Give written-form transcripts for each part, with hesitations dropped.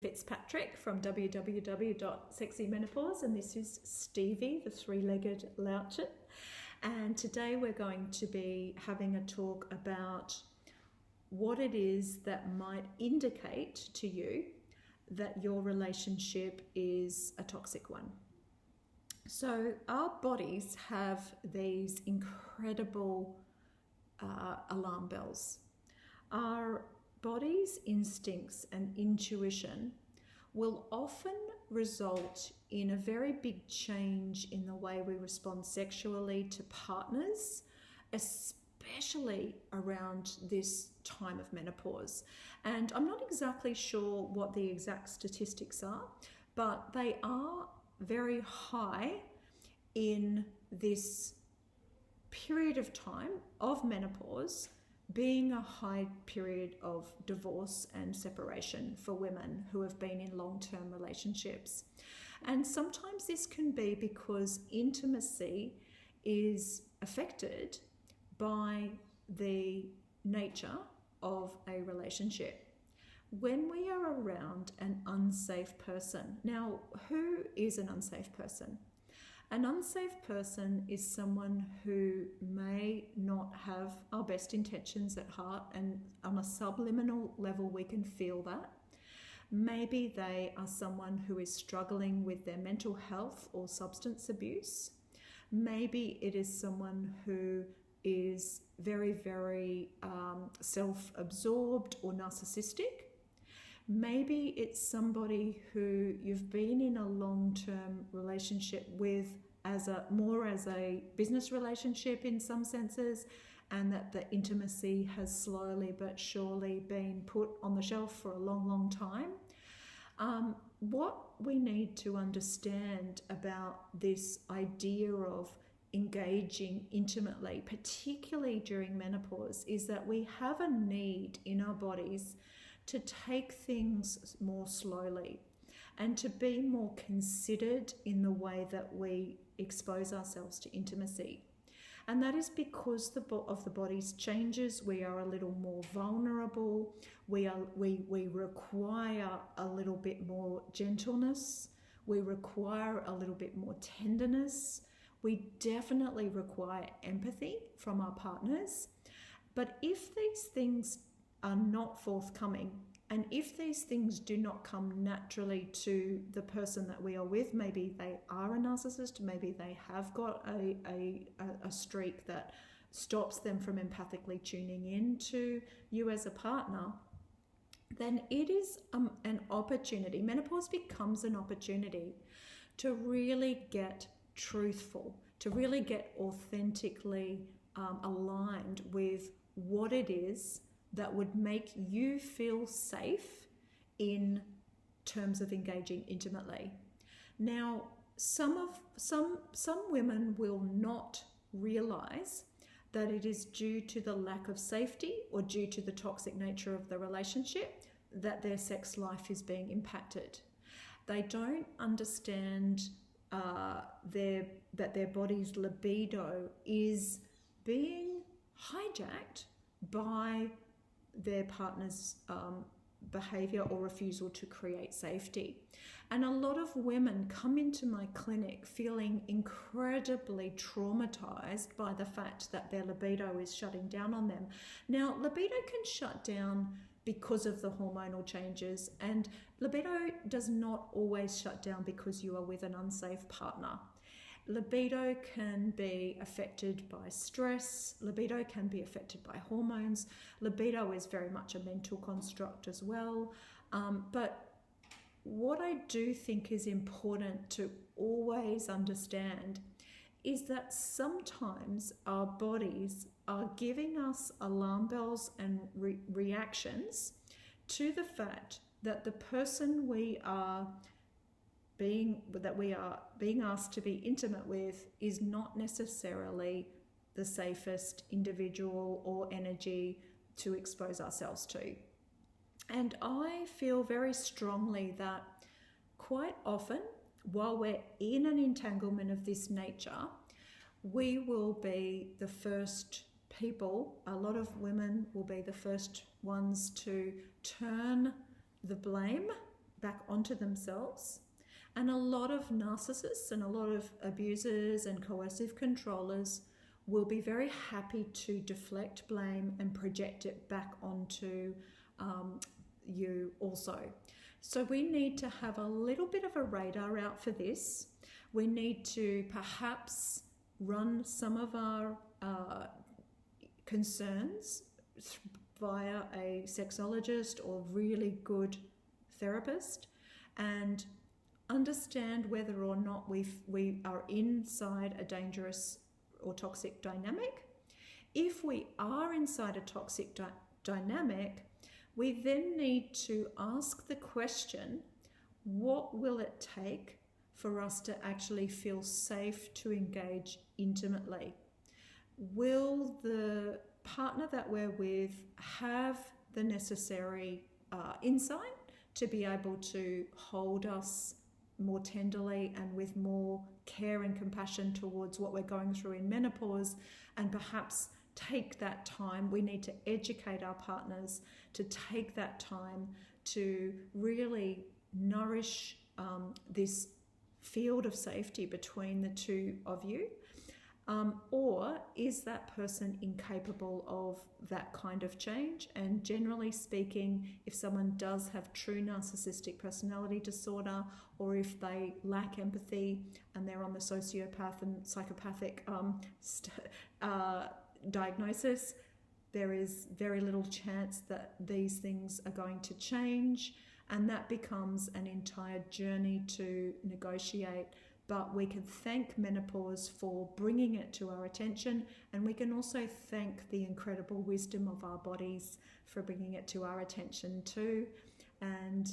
Fitzpatrick from www.sexymenopause, and this is Stevie, the three-legged louchet. And today we're going to be having a talk about what it is that might indicate to you that your relationship is a toxic one. So our bodies have these incredible alarm bells. Our body's instincts and intuition will often result in a very big change in the way we respond sexually to partners, especially around this time of menopause. And I'm not exactly sure what the exact statistics are, but they are very high in this period of time of menopause, being a high period of divorce and separation for women who have been in long-term relationships. And sometimes this can be because intimacy is affected by the nature of a relationship. When we are around an unsafe person, now who is an unsafe person? An unsafe person is someone who may not have our best intentions at heart, and on a subliminal level we can feel that. Maybe they are someone who is struggling with their mental health or substance abuse. Maybe it is someone who is very self-absorbed or narcissistic. Maybe it's somebody who you've been in a long-term relationship with as a business relationship in some senses, and that the intimacy has slowly but surely been put on the shelf for a long time. What we need to understand about this idea of engaging intimately, particularly during menopause, is that we have a need in our bodies to take things more slowly and to be more considered in the way that we expose ourselves to intimacy. And that is because of the body's changes. We are a little more vulnerable. We require a little bit more gentleness. We require a little bit more tenderness. We definitely require empathy from our partners. But if these things are not forthcoming, and if these things do not come naturally to the person that we are with, maybe they are a narcissist, maybe they have got a streak that stops them from empathically tuning in to you as a partner, then it is an opportunity. Menopause becomes an opportunity to really get truthful, to really get authentically aligned with what it is that would make you feel safe in terms of engaging intimately. Now, some women will not realize that it is due to the lack of safety or due to the toxic nature of the relationship that their sex life is being impacted. They don't understand that their body's libido is being hijacked by their partner's behavior or refusal to create safety. And a lot of women come into my clinic feeling incredibly traumatized by the fact that their libido is shutting down on them. Now, libido can shut down because of the hormonal changes, and libido does not always shut down because you are with an unsafe partner. Libido can be affected by stress. Libido can be affected by hormones. Libido is very much a mental construct as well. But what I do think is important to always understand is that sometimes our bodies are giving us alarm bells and reactions to the fact that the person we are being asked to be intimate with is not necessarily the safest individual or energy to expose ourselves to. And I feel very strongly that quite often, while we're in an entanglement of this nature, we will be the first people, a lot of women will be the first ones to turn the blame back onto themselves. And a lot of narcissists and a lot of abusers and coercive controllers will be very happy to deflect blame and project it back onto you also. So we need to have a little bit of a radar out for this. We need to perhaps run some of our concerns via a sexologist or really good therapist and understand whether or not we are inside a dangerous or toxic dynamic. If we are inside a toxic dynamic, we then need to ask the question, what will it take for us to actually feel safe to engage intimately? Will the partner that we're with have the necessary insight to be able to hold us more tenderly and with more care and compassion towards what we're going through in menopause, and perhaps take that time? We need to educate our partners to take that time to really nourish this field of safety between the two of you. Or is that person incapable of that kind of change? And generally speaking, if someone does have true narcissistic personality disorder, or if they lack empathy and they're on the sociopath and psychopathic diagnosis, there is very little chance that these things are going to change, and that becomes an entire journey to negotiate. But we can thank menopause for bringing it to our attention, and we can also thank the incredible wisdom of our bodies for bringing it to our attention too. And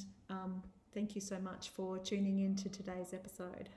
thank you so much for tuning in to today's episode.